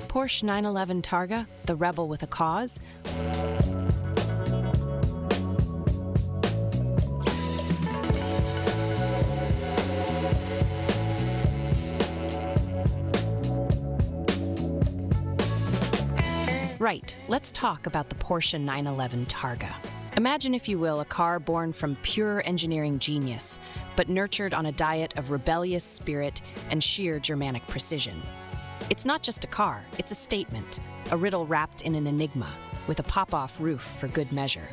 Porsche 911 Targa, the rebel with a cause? Right, let's talk about the Porsche 911 Targa. Imagine, if you will, a car born from pure engineering genius, but nurtured on a diet of rebellious spirit and sheer Germanic precision. It's not just a car, it's a statement, a riddle wrapped in an enigma, with a pop-off roof for good measure.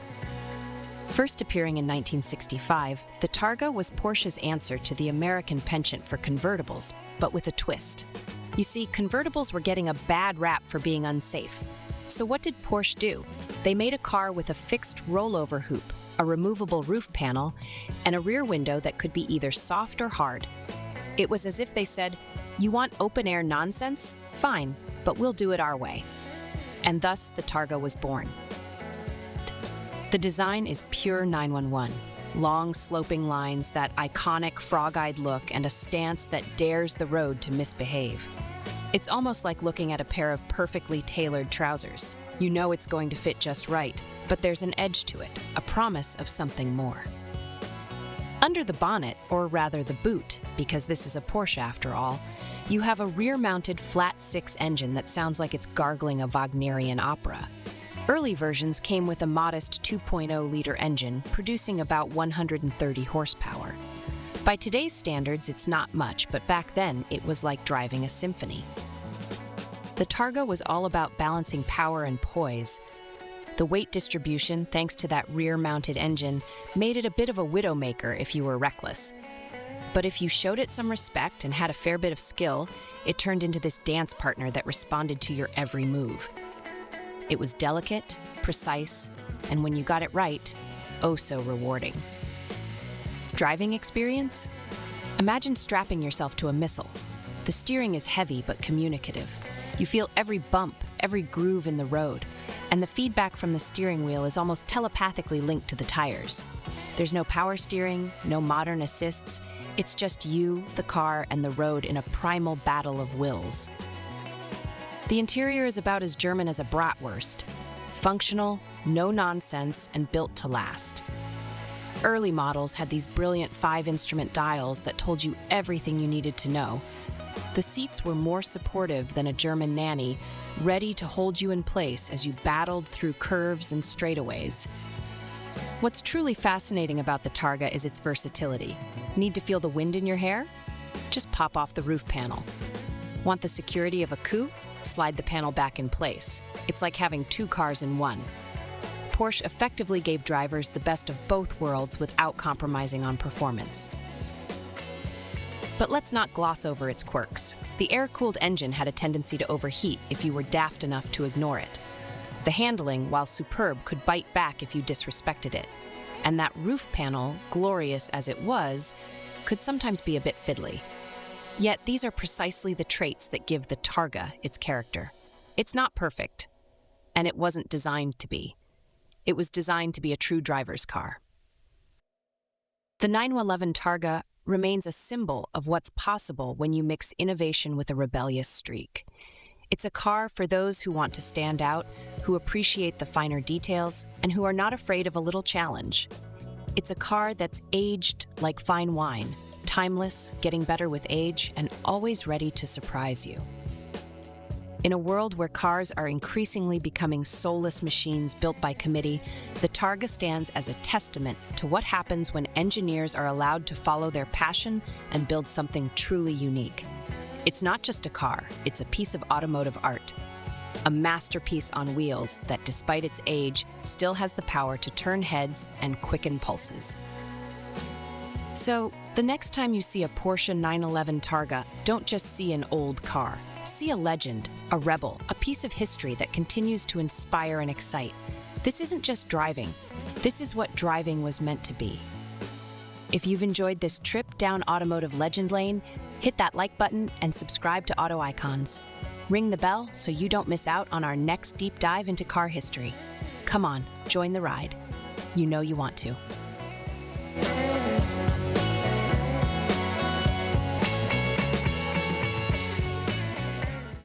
First appearing in 1965, the Targa was Porsche's answer to the American penchant for convertibles, but with a twist. You see, convertibles were getting a bad rap for being unsafe. So what did Porsche do? They made a car with a fixed rollover hoop, a removable roof panel, and a rear window that could be either soft or hard. It was as if they said, "You want open-air nonsense? Fine, but we'll do it our way." And thus, the Targa was born. The design is pure 911. Long, sloping lines, that iconic frog-eyed look, and a stance that dares the road to misbehave. It's almost like looking at a pair of perfectly tailored trousers. You know it's going to fit just right, but there's an edge to it, a promise of something more. Under the bonnet, or rather the boot, because this is a Porsche after all, you have a rear-mounted flat-six engine that sounds like it's gargling a Wagnerian opera. Early versions came with a modest 2.0-liter engine, producing about 130 horsepower. By today's standards, it's not much, but back then, it was like driving a symphony. The Targa was all about balancing power and poise. The weight distribution, thanks to that rear-mounted engine, made it a bit of a widowmaker if you were reckless. But if you showed it some respect and had a fair bit of skill, it turned into this dance partner that responded to your every move. It was delicate, precise, and when you got it right, oh so rewarding. Driving experience? Imagine strapping yourself to a missile. The steering is heavy but communicative. You feel every bump, every groove in the road, and the feedback from the steering wheel is almost telepathically linked to the tires. There's no power steering, no modern assists. It's just you, the car, and the road in a primal battle of wills. The interior is about as German as a bratwurst. Functional, no nonsense, and built to last. Early models had these brilliant 5-instrument dials that told you everything you needed to know. The seats were more supportive than a German nanny, ready to hold you in place as you battled through curves and straightaways. What's truly fascinating about the Targa is its versatility. Need to feel the wind in your hair? Just pop off the roof panel. Want the security of a coupe? Slide the panel back in place. It's like having two cars in one. Porsche effectively gave drivers the best of both worlds without compromising on performance. But let's not gloss over its quirks. The air-cooled engine had a tendency to overheat if you were daft enough to ignore it. The handling, while superb, could bite back if you disrespected it. And that roof panel, glorious as it was, could sometimes be a bit fiddly. Yet these are precisely the traits that give the Targa its character. It's not perfect, and it wasn't designed to be. It was designed to be a true driver's car. The 911 Targa remains a symbol of what's possible when you mix innovation with a rebellious streak. It's a car for those who want to stand out, who appreciate the finer details, and who are not afraid of a little challenge. It's a car that's aged like fine wine, timeless, getting better with age, and always ready to surprise you. In a world where cars are increasingly becoming soulless machines built by committee, the Targa stands as a testament to what happens when engineers are allowed to follow their passion and build something truly unique. It's not just a car, it's a piece of automotive art, a masterpiece on wheels that, despite its age, still has the power to turn heads and quicken pulses. So, the next time you see a Porsche 911 Targa, don't just see an old car. See a legend, a rebel, a piece of history that continues to inspire and excite. This isn't just driving. This is what driving was meant to be. If you've enjoyed this trip down automotive legend lane, hit that like button and subscribe to Auto Icons. Ring the bell so you don't miss out on our next deep dive into car history. Come on, join the ride. You know you want to.